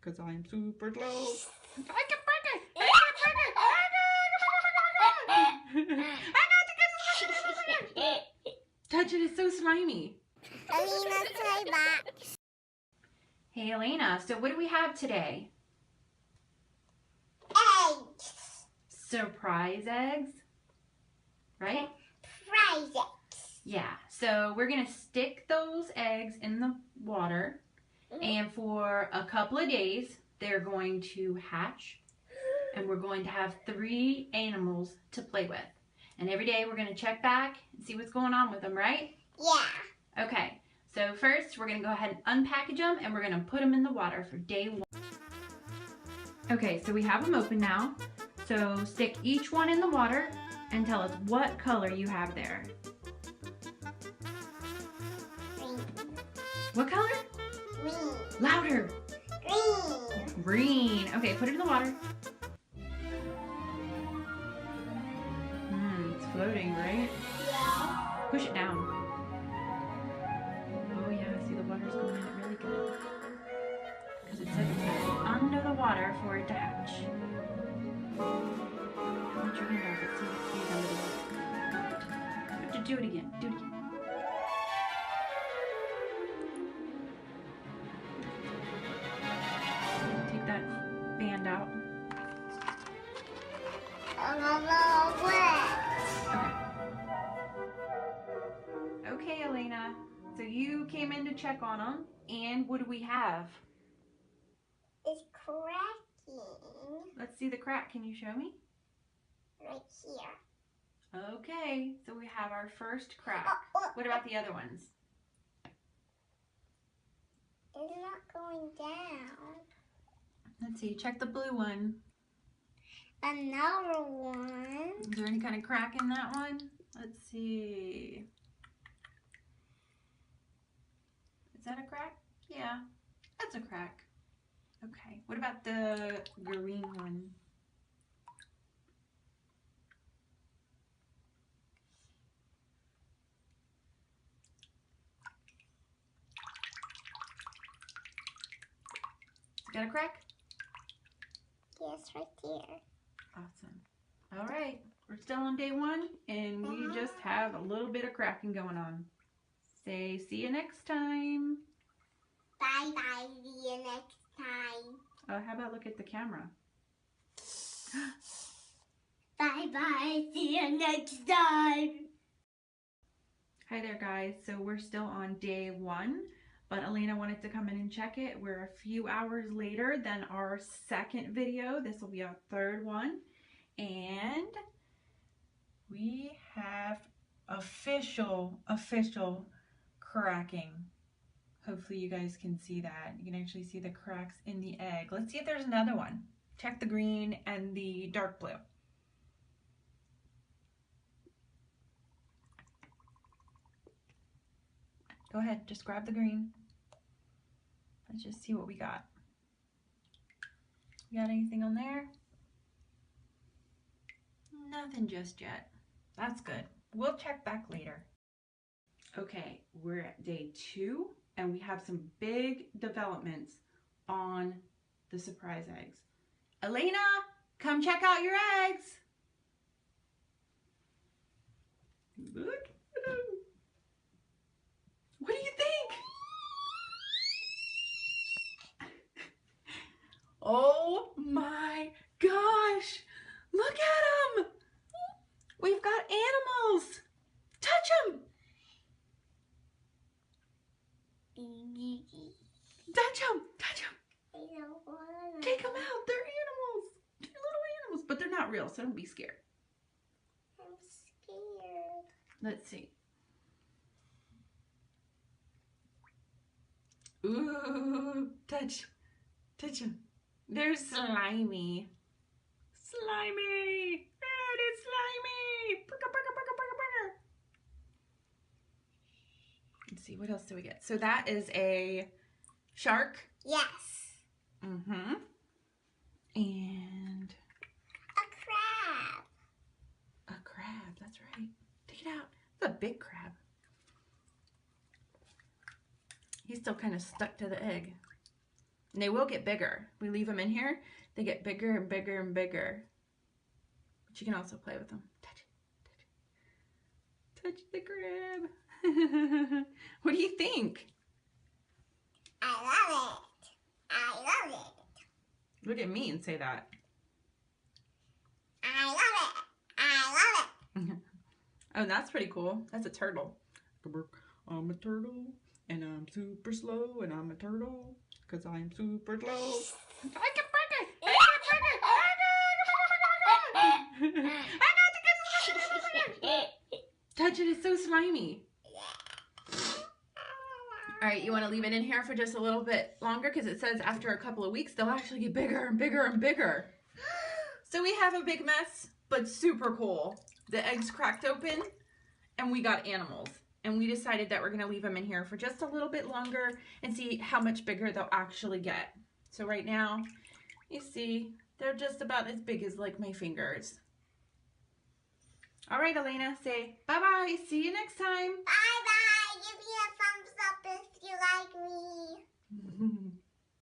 because I am super slow. I can break it! I can break it! I got it! Touch it, it's so slimy. Elena's toy box. Hey Elena, so what do we have today? Eggs. Surprise eggs, right? Surprise eggs. Yeah, so we're gonna stick those eggs in the water, and for a couple of days they're going to hatch, and we're going to have 3 animals to play with. And every day we're gonna check back and see what's going on with them, right? Yeah. Okay, so first we're gonna go ahead and unpackage them, and we're gonna put them in the water for day 1. Okay, so we have them open now. So stick each one in the water and tell us what color you have there. Green. What color? Green. Louder. Green. Green. Okay, put it in the water. It's floating, right? Yeah. Push it down. Oh yeah, see the water's going in it really good. Because it says it's going to be under the water for it to hatch. Put your hand off it, see if it's under the water. Do it again. Do it again. Take that band out. Okay, Elena. So you came in to check on them, and what do we have? It's cracking. Let's see the crack. Can you show me? Right here. Okay, so we have our first crack. What about the other ones? It's not going down. Let's see, check the blue one. Another one. Is there any kind of crack in that one? Let's see. Is that a crack? Yeah, that's a crack. Okay, what about the green one? Got a crack? Yes, right there. Awesome. All right, we're still on day 1, and we just have a little bit of cracking going on. Say, see you next time. Bye-bye, see you next time. How about look at the camera? Bye-bye, see you next time. Hi there, guys. So we're still on day 1, but Elena wanted to come in and check it. We're a few hours later than our second video. This will be our 3rd one. And we have official cracking. Hopefully you guys can see that. You can actually see the cracks in the egg. Let's see if there's another one. Check the green and the dark blue. Go ahead, just grab the green. Let's just see what we got. You got anything on there? Nothing just yet. That's good. We'll check back later. Okay, we're at day 2, and we have some big developments on the surprise eggs. Elena, come check out your eggs. Look at them. What do you think? Oh my gosh! Look at them! We've got animals! Touch them! Touch them! Touch them! Take them out! They're animals! They're little animals, but they're not real, so don't be scared. I'm scared. Let's see. Ooh, touch them. They're slimy. Slimy. Ah, it's slimy. Let's see, what else do we get? So that is a shark. Yes. Mm-hmm. And a crab. A crab, that's right. Take it out. It's a big crab. He's still kind of stuck to the egg. And they will get bigger. We leave them in here, they get bigger and bigger and bigger. But you can also play with them. Touch it. Touch the crab. What do you think? I love it. I love it. Look at me and say that. I love it. I love it. Oh, that's pretty cool. That's a turtle. I'm a turtle, and I'm super slow, and I'm a turtle, because I'm super slow. I can break it! I can break it! Touch it, it's so slimy. All right, you want to leave it in here for just a little bit longer, because it says after a couple of weeks, they'll actually get bigger and bigger and bigger. So we have a big mess, but super cool. The eggs cracked open, and we got animals. And we decided that we're going to leave them in here for just a little bit longer and see how much bigger they'll actually get. So right now, you see, they're just about as big as like my fingers. All right, Elena, say bye-bye. See you next time. Bye-bye. Give me a thumbs up if you like me.